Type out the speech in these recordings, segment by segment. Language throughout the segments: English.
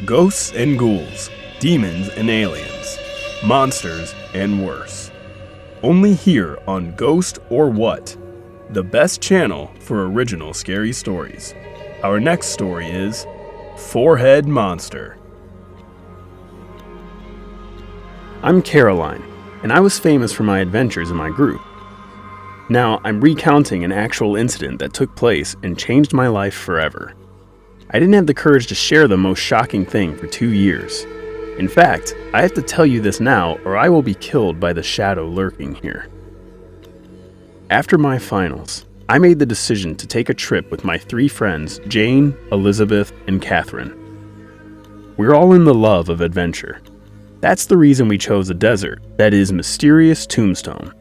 Ghosts and ghouls, demons and aliens, monsters and worse. Only here on Ghost or What, the best channel for original scary stories. Our next story is Forehead Monster. I'm Caroline, and I was famous for my adventures in my group. Now I'm recounting an actual incident that took place and changed my life forever. I didn't have the courage to share the most shocking thing for 2 years. In fact, I have to tell you this now or I will be killed by the shadow lurking here. After my finals, I made the decision to take a trip with my 3 friends, Jane, Elizabeth, and Catherine. We're all in the love of adventure. That's the reason we chose a desert that is mysterious tombstone.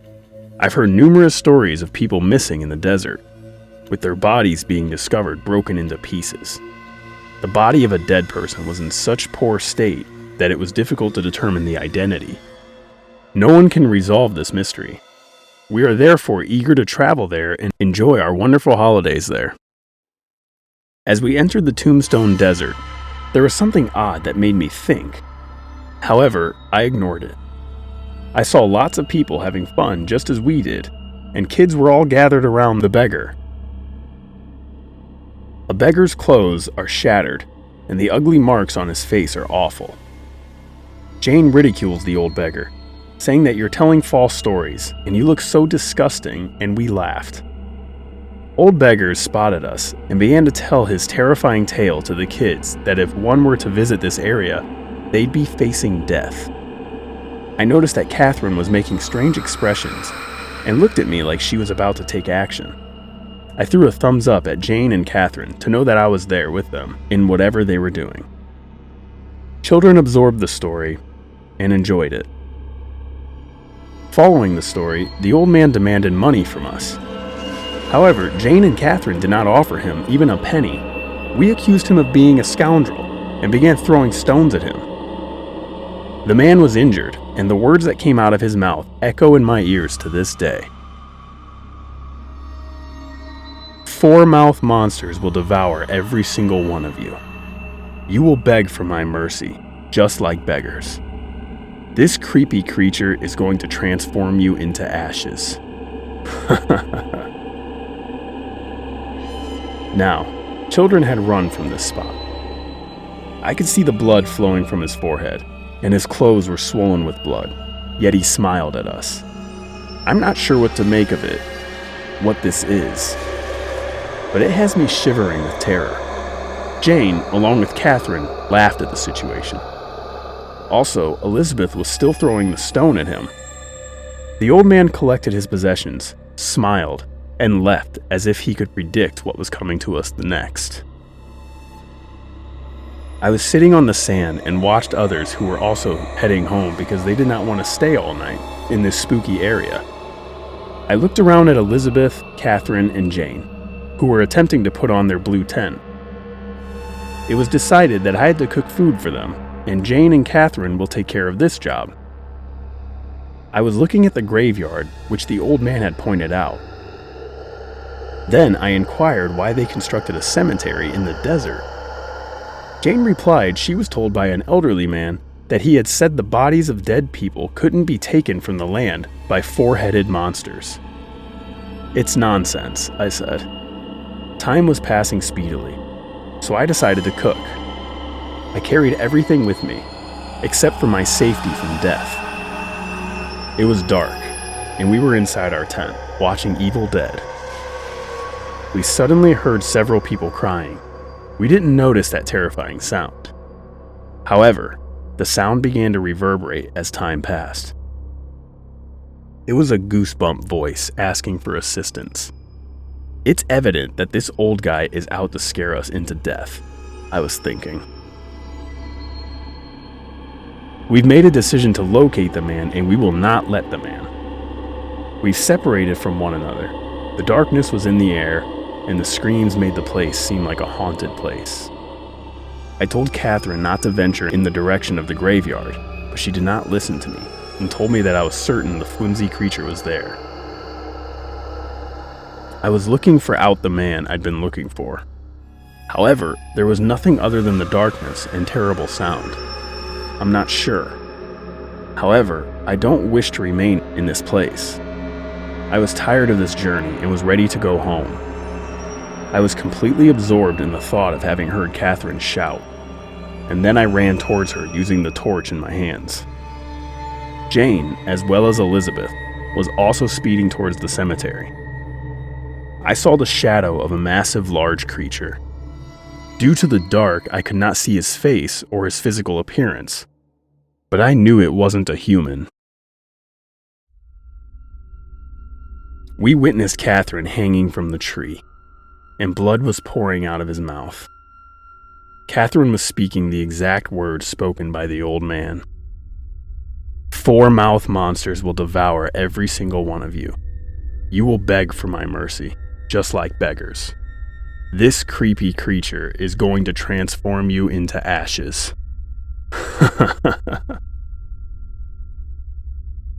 I've heard numerous stories of people missing in the desert, with their bodies being discovered broken into pieces. The body of a dead person was in such poor state that it was difficult to determine the identity. No one can resolve this mystery. We are therefore eager to travel there and enjoy our wonderful holidays there. As we entered the Tombstone Desert, there was something odd that made me think. However, I ignored it. I saw lots of people having fun just as we did, and kids were all gathered around the beggar. A beggar's clothes are shattered, and the ugly marks on his face are awful. Jane ridicules the old beggar, saying that you're telling false stories, and you look so disgusting, and we laughed. Old Beggars spotted us and began to tell his terrifying tale to the kids that if one were to visit this area, they'd be facing death. I noticed that Catherine was making strange expressions and looked at me like she was about to take action. I threw a thumbs up at Jane and Catherine to know that I was there with them in whatever they were doing. Children absorbed the story and enjoyed it. Following the story, the old man demanded money from us. However, Jane and Catherine did not offer him even a penny. We accused him of being a scoundrel and began throwing stones at him. The man was injured, and the words that came out of his mouth echo in my ears to this day. 4-mouthed monsters will devour every single one of you. You will beg for my mercy, just like beggars. This creepy creature is going to transform you into ashes. Now, children had run from this spot. I could see the blood flowing from his forehead, and his clothes were swollen with blood, yet he smiled at us. I'm not sure what to make of it, what this is, but it has me shivering with terror. Jane, along with Catherine, laughed at the situation. Also, Elizabeth was still throwing the stone at him. The old man collected his possessions, smiled, and left as if he could predict what was coming to us the next. I was sitting on the sand and watched others who were also heading home because they did not want to stay all night in this spooky area. I looked around at Elizabeth, Catherine, and Jane, who were attempting to put on their blue tent. It was decided that I had to cook food for them, and Jane and Catherine will take care of this job. I was looking at the graveyard, which the old man had pointed out. Then I inquired why they constructed a cemetery in the desert. Jane replied she was told by an elderly man that he had said the bodies of dead people couldn't be taken from the land by 4-headed monsters. It's nonsense, I said. Time was passing speedily, so I decided to cook. I carried everything with me, except for my safety from death. It was dark, and we were inside our tent, watching Evil Dead. We suddenly heard several people crying. We didn't notice that terrifying sound. However, the sound began to reverberate as time passed. It was a goosebump voice asking for assistance. It's evident that this old guy is out to scare us into death, I was thinking. We've made a decision to locate the man, and we will not let the man. We've separated from one another. The darkness was in the air, and the screams made the place seem like a haunted place. I told Catherine not to venture in the direction of the graveyard, but she did not listen to me and told me that I was certain the flimsy creature was there. I was looking for out the man I'd been looking for. However, there was nothing other than the darkness and terrible sound. I'm not sure. However, I don't wish to remain in this place. I was tired of this journey and was ready to go home. I was completely absorbed in the thought of having heard Catherine shout, and then I ran towards her using the torch in my hands. Jane, as well as Elizabeth, was also speeding towards the cemetery. I saw the shadow of a massive large creature. Due to the dark, I could not see his face or his physical appearance, but I knew it wasn't a human. We witnessed Catherine hanging from the tree, and blood was pouring out of his mouth. Catherine was speaking the exact words spoken by the old man. 4 mouth monsters will devour every single one of you. You will beg for my mercy, just like beggars. This creepy creature is going to transform you into ashes.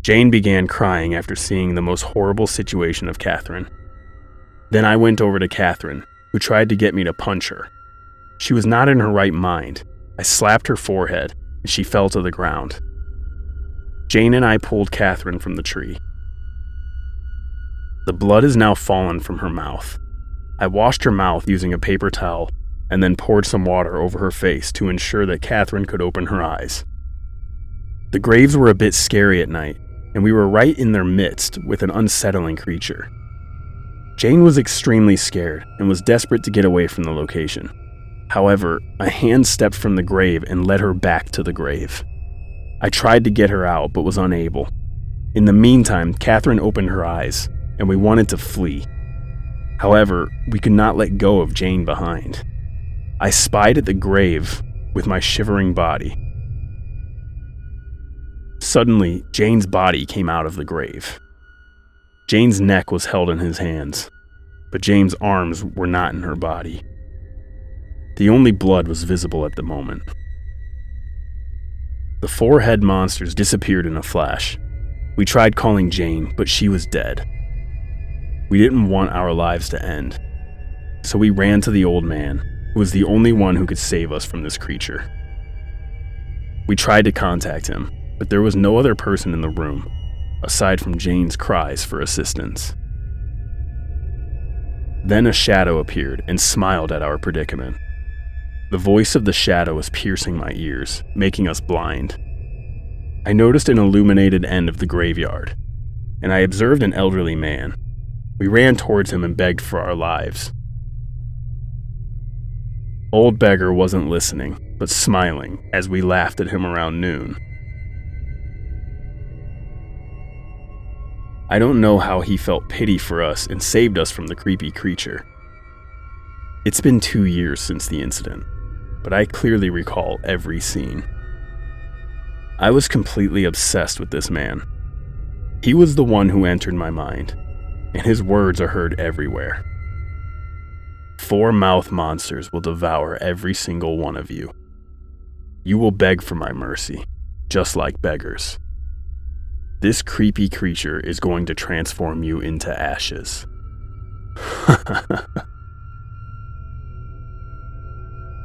Jane began crying after seeing the most horrible situation of Catherine. Then I went over to Catherine, who tried to get me to punch her. She was not in her right mind. I slapped her forehead, and she fell to the ground. Jane and I pulled Catherine from the tree. The blood is now fallen from her mouth. I washed her mouth using a paper towel and then poured some water over her face to ensure that Catherine could open her eyes. The graves were a bit scary at night, and we were right in their midst with an unsettling creature. Jane was extremely scared and was desperate to get away from the location. However, a hand stepped from the grave and led her back to the grave. I tried to get her out but was unable. In the meantime, Catherine opened her eyes, and we wanted to flee. However, we could not let go of Jane behind. I spied at the grave with my shivering body. Suddenly, Jane's body came out of the grave. Jane's neck was held in his hands, but Jane's arms were not in her body. The only blood was visible at the moment. The 4 head monsters disappeared in a flash. We tried calling Jane, but she was dead. We didn't want our lives to end, so we ran to the old man, who was the only one who could save us from this creature. We tried to contact him, but there was no other person in the room, aside from Jane's cries for assistance. Then a shadow appeared and smiled at our predicament. The voice of the shadow was piercing my ears, making us blind. I noticed an illuminated end of the graveyard, and I observed an elderly man. We ran towards him and begged for our lives. Old beggar wasn't listening, but smiling as we laughed at him around noon. I don't know how he felt pity for us and saved us from the creepy creature. It's been 2 years since the incident, but I clearly recall every scene. I was completely obsessed with this man. He was the one who entered my mind, and his words are heard everywhere. 4 mouth monsters will devour every single one of you. You will beg for my mercy, just like beggars. This creepy creature is going to transform you into ashes.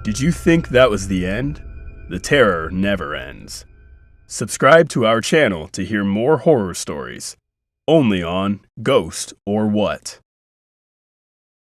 Did you think that was the end? The terror never ends. Subscribe to our channel to hear more horror stories, only on Ghost or What.